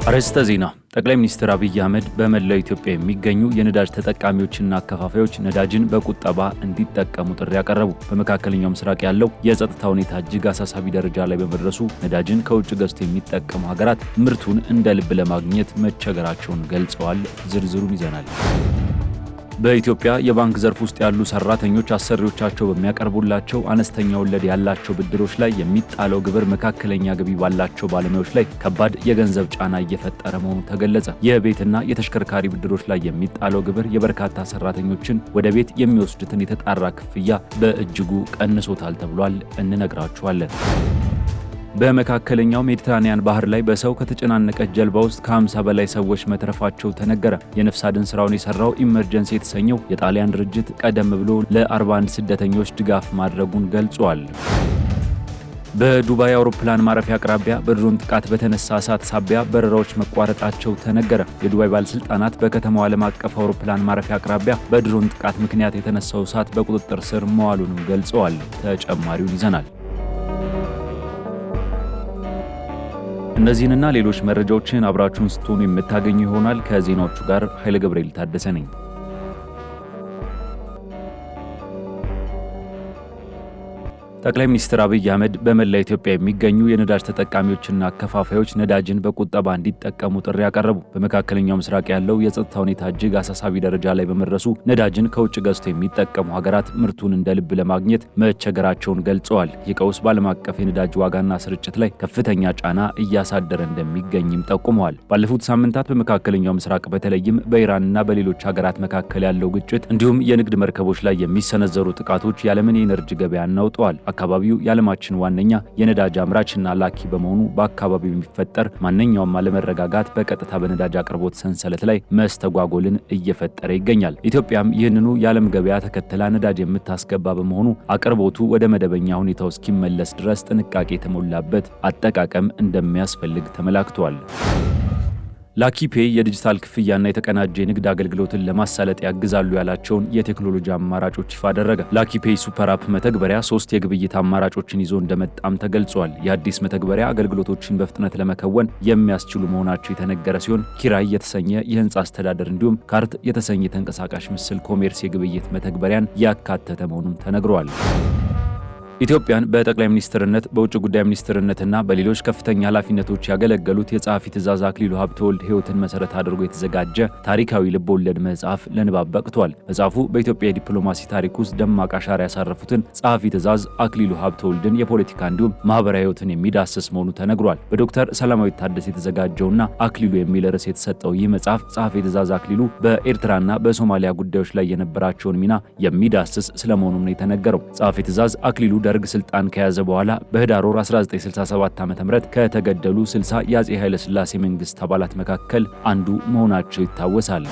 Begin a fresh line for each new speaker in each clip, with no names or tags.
አርዕስተ ዜና። ጠቅላይ ሚኒስትር አብይ አህመድ በመላው ኢትዮጵያ የሚገኙ የነዳጅ ተጠቃሚዎችና አከፋፋዮች ነዳጅን በቁጠባ እንዲጠቀሙ ጥሪ ያቀረቡ። በመካከለኛው ምስራቅ ያለው የጸጥታ ሁኔታ እጅግ አሳሳቢ ደረጃ ላይ በመድረሱ ነዳጅን ከውጭ ገዝተው የሚጠቀሙ ሀገራት ምርቱን እንደ ልብ ለማግኘት መቸገራቸውን ገልጸዋል። ዝርዝሩን ይዘናል። በኢትዮጵያ የባንክ ዘርፍ ውስጥ ያሉ ሰራተኞች አሰሪዎቻቸው በሚያቀርቡላቸው አነስተኛ ወለድ ያላቸው ብድሮች ላይ የሚጣለው ግብር መካከለኛ ገቢ ባላቸው ባለሙያዎች ላይ ከባድ የገንዘብ ጫና እየፈጠረ መሆኑ ተገለጸ። የቤትና የተሽከርካሪ ብድሮች ላይ የሚጣለው ግብር የበርካታ ሰራተኞችን ወደ ቤት የሚወስዱትን የተጣራ ክፍያ በእጅጉ ቀንሶታል ተብሏል። እንነግራችኋለን። በመካከለኛው ሜዲትራኒያን ባህር ላይ በሰው ከተጨናነቀች ጀልባ ውስጥ ከ50 በላይ ሰዎች መትረፋቸው ተነገረ። የነፍስ አድን ስራውን የሰራው ኢመርጀንሲ የተሰኘው የጣሊያን ድርጅት ቀደም ብሎ ለ41 ስደተኞች ድጋፍ ማድረጉን ገልጿል። በዱባይ አውሮፕላን ማረፊያ አቅራቢያ በድሮን ጥቃት በተነሳ እሳት ሳቢያ በረራዎች መቋረጣቸው ተነገረ። የዱባይ ባለስልጣናት በከተማው ዓለም አቀፍ አውሮፕላን ማረፊያ አቅራቢያ በድሮን ጥቃት ምክንያት የተነሳው እሳት በቁጥጥር ስር መዋሉንም ገልጸዋል። ተጨማሪውን ይዘናል። እነዚህንና ሌሎች መረጃዎችን አብራችሁን ስትሆኑ የምታገኙ ይሆናል። ከዜናዎቹ ጋር ኃይለ ገብርኤል ታደሰ ነኝ። ጠቅላይ ሚኒስትር አብይ አህመድ በመላ ኢትዮጵያ የሚገኙ የነዳጅ ተጠቃሚዎችና አከፋፋዮች ነዳጅን በቁጠባ እንዲጠቀሙ ጥሪ ያቀረቡ። በመካከለኛው ምስራቅ ያለው የጸጥታ ሁኔታ እጅግ አሳሳቢ ደረጃ ላይ በመድረሱ ነዳጅን ከውጭ ገዝተው የሚጠቀሙ ሀገራት ምርቱን እንደ ልብ ለማግኘት መቸገራቸውን ገልጸዋል። ይህ ቀውስ በዓለም አቀፍ የነዳጅ ዋጋና ስርጭት ላይ ከፍተኛ ጫና እያሳደረ እንደሚገኝም ጠቁመዋል። ባለፉት ሳምንታት በመካከለኛው ምስራቅ በተለይም በኢራንና በሌሎች ሀገራት መካከል ያለው ግጭት እንዲሁም የንግድ መርከቦች ላይ የሚሰነዘሩ ጥቃቶች የዓለምን የኤነርጂ ገበያ አናውጠዋል። አካባቢው የዓለማችን ዋነኛ የነዳጅ አምራችና ላኪ በመሆኑ በአካባቢው የሚፈጠር ማንኛውም አለመረጋጋት በቀጥታ በነዳጅ አቅርቦት ሰንሰለት ላይ መስተጓጎልን እየፈጠረ ይገኛል። ኢትዮጵያም ይህንኑ የዓለም ገበያ ተከትላ ነዳጅ የምታስገባ በመሆኑ አቅርቦቱ ወደ መደበኛ ሁኔታው እስኪመለስ ድረስ ጥንቃቄ የተሞላበት አጠቃቀም እንደሚያስፈልግ ተመላክቷል። ላኪፔይ የዲጂታል ክፍያና የተቀናጀ የንግድ አገልግሎትን ለማሳለጥ ያግዛሉ ያላቸውን የቴክኖሎጂ አማራጮች ይፋ አደረገ። ላኪፔይ ሱፐር አፕ መተግበሪያ 3 የግብይት አማራጮችን ይዞ እንደመጣም ተገልጿል። የአዲስ መተግበሪያ አገልግሎቶችን በፍጥነት ለመከወን የሚያስችሉ መሆናቸው የተነገረ ሲሆን ኪራይ የተሰኘ የህንፃ አስተዳደር እንዲሁም ካርት የተሰኘ ተንቀሳቃሽ ምስል ኮሜርስ የግብይት መተግበሪያን ያካተተ መሆኑም ተነግሯል። ኢትዮጵያን በጠቅላይ ሚኒስትርነት በውጭ ጉዳይ ሚኒስትርነትና በሌሎች ከፍተኛ ኃላፊነቶች ያገለገሉት የጸሐፊ ትእዛዝ አክሊሉ ሀብተወልድ ህይወትን መሰረት አድርጎ የተዘጋጀ ታሪካዊ ልቦወለድ መጽሐፍ ለንባብ በቅቷል። መጽሐፉ በኢትዮጵያ የዲፕሎማሲ ታሪክ ውስጥ ደማቅ አሻራ ያሳረፉትን ጸሐፊ ትእዛዝ አክሊሉ ሀብተወልድን የፖለቲካ እንዲሁም ማህበራዊ ህይወትን የሚዳስስ መሆኑ ተነግሯል። በዶክተር ሰላማዊት ታደሰ የተዘጋጀውና አክሊሉ የሚል ርዕስ የተሰጠው ይህ መጽሐፍ ጸሐፊ ትእዛዝ አክሊሉ በኤርትራና በሶማሊያ ጉዳዮች ላይ የነበራቸውን ሚና የሚዳስስ ስለመሆኑም ነው የተነገረው። ጸሐፊ ትእዛዝ አክሊሉ ደርግ ስልጣን ከያዘ በኋላ በህዳር ወር 1967 ዓ.ም ከተገደሉ 60 የአፄ ኃይለ ሥላሴ መንግስት አባላት መካከል አንዱ መሆናቸው ይታወሳል።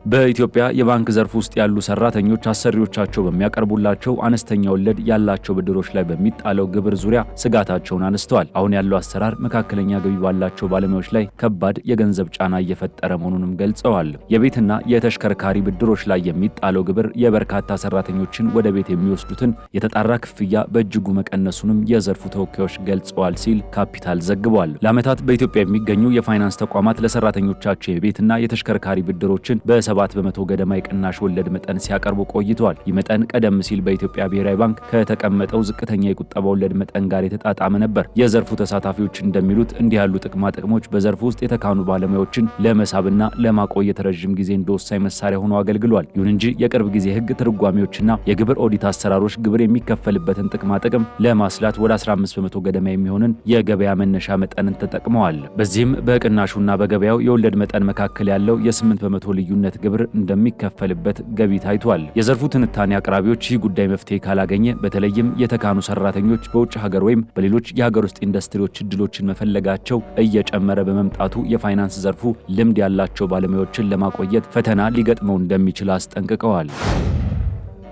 በኢትዮጵያ የባንክ ዘርፍ ውስጥ ያሉ ሰራተኞች አሰሪዎቻቸው በሚያቀርቡላቸው አነስተኛ ወለድ ያላቸው ብድሮች ላይ በሚጣለው ግብር ዙሪያ ስጋታቸውን አነስተዋል። አሁን ያለው አሰራር መካከለኛ ገቢ ባላቸው ባለሙያዎች ላይ ከባድ የገንዘብ ጫና እየፈጠረ መሆኑንም ገልጸዋል። የቤትና የተሽከርካሪ ብድሮች ላይ የሚጣለው ግብር የበርካታ ሰራተኞችን ወደ ቤት የሚወስዱትን የተጣራ ክፍያ በእጅጉ መቀነሱንም የዘርፉ ተወካዮች ገልጸዋል ሲል ካፒታል ዘግቧል። ለዓመታት በኢትዮጵያ የሚገኙ የፋይናንስ ተቋማት ለሰራተኞቻቸው የቤትና የተሽከርካሪ ብድሮችን በ7 በመቶ ገደማ የቅናሽ ወለድ መጠን ሲያቀርቡ ቆይተዋል። ይህ መጠን ቀደም ሲል በኢትዮጵያ ብሔራዊ ባንክ ከተቀመጠው ዝቅተኛ የቁጠባ ወለድ መጠን ጋር የተጣጣመ ነበር። የዘርፉ ተሳታፊዎች እንደሚሉት እንዲህ ያሉ ጥቅማ ጥቅሞች በዘርፉ ውስጥ የተካኑ ባለሙያዎችን ለመሳብና ለማቆየት ረዥም ጊዜ እንደ ወሳኝ መሳሪያ ሆኖ አገልግሏል። ይሁን እንጂ የቅርብ ጊዜ ህግ ትርጓሜዎችና የግብር ኦዲት አሰራሮች ግብር የሚከፈልበትን ጥቅማ ጥቅም ለማስላት ወደ 15 በመቶ ገደማ የሚሆንን የገበያ መነሻ መጠንን ተጠቅመዋል። በዚህም በቅናሹና በገበያው የወለድ መጠን መካከል ያለው የ8 በመቶ ልዩነት ግብር እንደሚከፈልበት ገቢ ታይቷል። የዘርፉ ትንታኔ አቅራቢዎች ይህ ጉዳይ መፍትሄ ካላገኘ በተለይም የተካኑ ሰራተኞች በውጭ ሀገር ወይም በሌሎች የሀገር ውስጥ ኢንዱስትሪዎች እድሎችን መፈለጋቸው እየጨመረ በመምጣቱ የፋይናንስ ዘርፉ ልምድ ያላቸው ባለሙያዎችን ለማቆየት ፈተና ሊገጥመው እንደሚችል አስጠንቅቀዋል።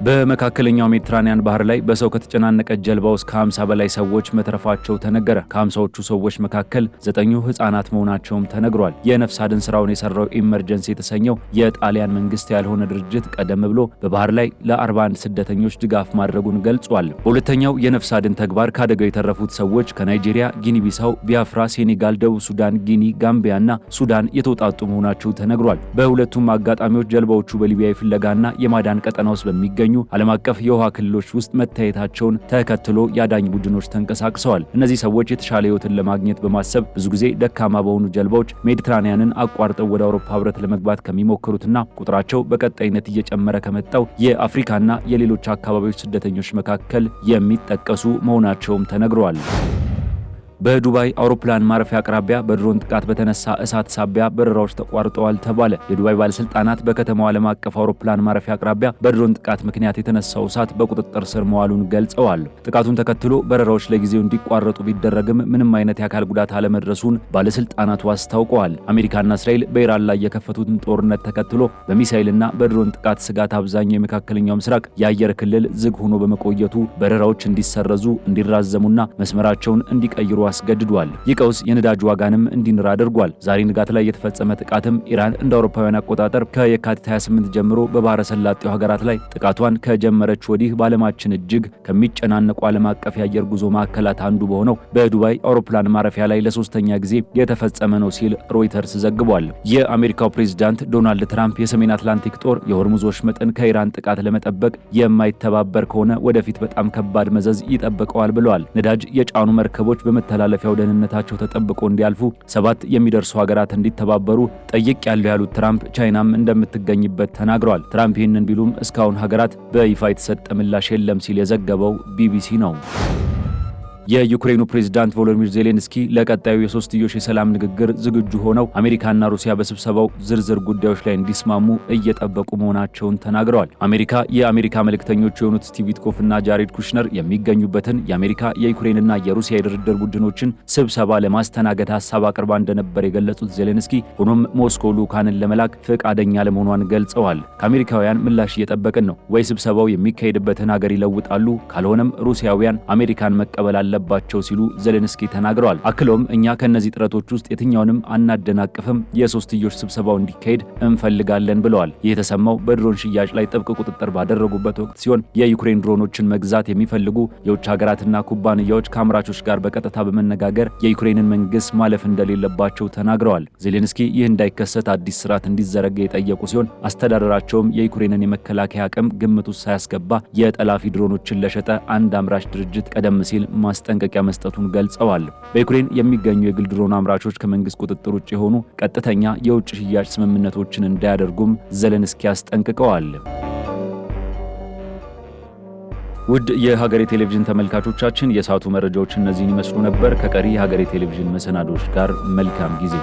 በመካከለኛው ሜዲትራኒያን ባህር ላይ በሰው ከተጨናነቀ ጀልባ ውስጥ ከ50 በላይ ሰዎች መትረፋቸው ተነገረ። ከ50ዎቹ ሰዎች መካከል 9ኙ ህጻናት መሆናቸውም ተነግሯል። የነፍስ አድን ስራውን የሰራው ኢመርጀንሲ የተሰኘው የጣሊያን መንግስት ያልሆነ ድርጅት ቀደም ብሎ በባህር ላይ ለ41 ስደተኞች ድጋፍ ማድረጉን ገልጿል። በሁለተኛው የነፍስ አድን ተግባር ካደጋው የተረፉት ሰዎች ከናይጄሪያ፣ ጊኒ ቢሳው፣ ቢያፍራ፣ ሴኔጋል፣ ደቡብ ሱዳን፣ ጊኒ፣ ጋምቢያ እና ሱዳን የተውጣጡ መሆናቸው ተነግሯል። በሁለቱም አጋጣሚዎች ጀልባዎቹ በሊቢያ ፍለጋና የማዳን ቀጠና ውስጥ በሚገኙ ዓለም አቀፍ የውሃ ክልሎች ውስጥ መታየታቸውን ተከትሎ የአዳኝ ቡድኖች ተንቀሳቅሰዋል። እነዚህ ሰዎች የተሻለ ህይወትን ለማግኘት በማሰብ ብዙ ጊዜ ደካማ በሆኑ ጀልባዎች ሜዲትራኒያንን አቋርጠው ወደ አውሮፓ ህብረት ለመግባት ከሚሞክሩትና ቁጥራቸው በቀጣይነት እየጨመረ ከመጣው የአፍሪካና የሌሎች አካባቢዎች ስደተኞች መካከል የሚጠቀሱ መሆናቸውም ተነግረዋል። በዱባይ አውሮፕላን ማረፊያ አቅራቢያ በድሮን ጥቃት በተነሳ እሳት ሳቢያ በረራዎች ተቋርጠዋል ተባለ። የዱባይ ባለስልጣናት በከተማው ዓለም አቀፍ አውሮፕላን ማረፊያ አቅራቢያ በድሮን ጥቃት ምክንያት የተነሳው እሳት በቁጥጥር ስር መዋሉን ገልጸዋል። ጥቃቱን ተከትሎ በረራዎች ለጊዜው እንዲቋረጡ ቢደረግም ምንም አይነት የአካል ጉዳት አለመድረሱን ባለስልጣናቱ አስታውቀዋል። አሜሪካና እስራኤል በኢራን ላይ የከፈቱትን ጦርነት ተከትሎ በሚሳኤልና በድሮን ጥቃት ስጋት አብዛኛው የመካከለኛው ምስራቅ የአየር ክልል ዝግ ሆኖ በመቆየቱ በረራዎች እንዲሰረዙ፣ እንዲራዘሙና መስመራቸውን እንዲቀይሩ አስገድዷል። ይህ ቀውስ የነዳጅ ዋጋንም እንዲንር አድርጓል። ዛሬ ንጋት ላይ የተፈጸመ ጥቃትም ኢራን እንደ አውሮፓውያን አቆጣጠር ከየካቲት 28 ጀምሮ በባህረ ሰላጤው ሀገራት ላይ ጥቃቷን ከጀመረች ወዲህ በዓለማችን እጅግ ከሚጨናነቁ ዓለም አቀፍ የአየር ጉዞ ማዕከላት አንዱ በሆነው በዱባይ አውሮፕላን ማረፊያ ላይ ለሶስተኛ ጊዜ የተፈጸመ ነው ሲል ሮይተርስ ዘግቧል። የአሜሪካው ፕሬዝዳንት ዶናልድ ትራምፕ የሰሜን አትላንቲክ ጦር የሆርሙዝ ወሽመጥን ከኢራን ጥቃት ለመጠበቅ የማይተባበር ከሆነ ወደፊት በጣም ከባድ መዘዝ ይጠብቀዋል ብለዋል። ነዳጅ የጫኑ መርከቦች በመተላለፊያው ደህንነታቸው ተጠብቆ እንዲያልፉ 7 የሚደርሱ ሀገራት እንዲተባበሩ ጠይቄያለሁ ያሉት ትራምፕ ቻይናም እንደምትገኝበት ተናግረዋል። ትራምፕ ይህንን ቢሉም እስካሁን ሀገራት በይፋ የተሰጠ ምላሽ የለም ሲል የዘገበው ቢቢሲ ነው። የዩክሬኑ ፕሬዝዳንት ቮሎዲሚር ዜሌንስኪ ለቀጣዩ የሶስትዮሽ የሰላም ንግግር ዝግጁ ሆነው አሜሪካና ሩሲያ በስብሰባው ዝርዝር ጉዳዮች ላይ እንዲስማሙ እየጠበቁ መሆናቸውን ተናግረዋል። የአሜሪካ መልእክተኞች የሆኑት ስቲቭ ዊትኮፍና ጃሬድ ኩሽነር የሚገኙበትን የአሜሪካ የዩክሬንና የሩሲያ የድርድር ቡድኖችን ስብሰባ ለማስተናገድ ሀሳብ አቅርባ እንደነበር የገለጹት ዜሌንስኪ ሆኖም ሞስኮ ልዑካንን ለመላክ ፈቃደኛ ለመሆኗን ገልጸዋል። ከአሜሪካውያን ምላሽ እየጠበቅን ነው፣ ወይ ስብሰባው የሚካሄድበትን ሀገር ይለውጣሉ፣ ካልሆነም ሩሲያውያን አሜሪካን መቀበል አለባቸው ሲሉ ዜሌንስኪ ተናግረዋል። አክለውም እኛ ከነዚህ ጥረቶች ውስጥ የትኛውንም አናደናቅፍም፣ የሶስትዮሽ ስብሰባው እንዲካሄድ እንፈልጋለን ብለዋል። ይህ የተሰማው በድሮን ሽያጭ ላይ ጥብቅ ቁጥጥር ባደረጉበት ወቅት ሲሆን የዩክሬን ድሮኖችን መግዛት የሚፈልጉ የውጭ ሀገራትና ኩባንያዎች ከአምራቾች ጋር በቀጥታ በመነጋገር የዩክሬንን መንግስት ማለፍ እንደሌለባቸው ተናግረዋል። ዜሌንስኪ ይህ እንዳይከሰት አዲስ ስርዓት እንዲዘረጋ የጠየቁ ሲሆን አስተዳደራቸውም የዩክሬንን የመከላከያ አቅም ግምት ውስጥ ሳያስገባ የጠላፊ ድሮኖችን ለሸጠ አንድ አምራች ድርጅት ቀደም ሲል ማስጠንቀቂያ መስጠቱን ገልጸዋል። በዩክሬን የሚገኙ የግል ድሮን አምራቾች ከመንግስት ቁጥጥር ውጭ የሆኑ ቀጥተኛ የውጭ ሽያጭ ስምምነቶችን እንዳያደርጉም ዜሌንስኪ አስጠንቅቀዋል። ውድ የሀገሬ ቴሌቪዥን ተመልካቾቻችን የሰዓቱ መረጃዎች እነዚህን ይመስሉ ነበር። ከቀሪ የሀገሬ ቴሌቪዥን መሰናዶች ጋር መልካም ጊዜ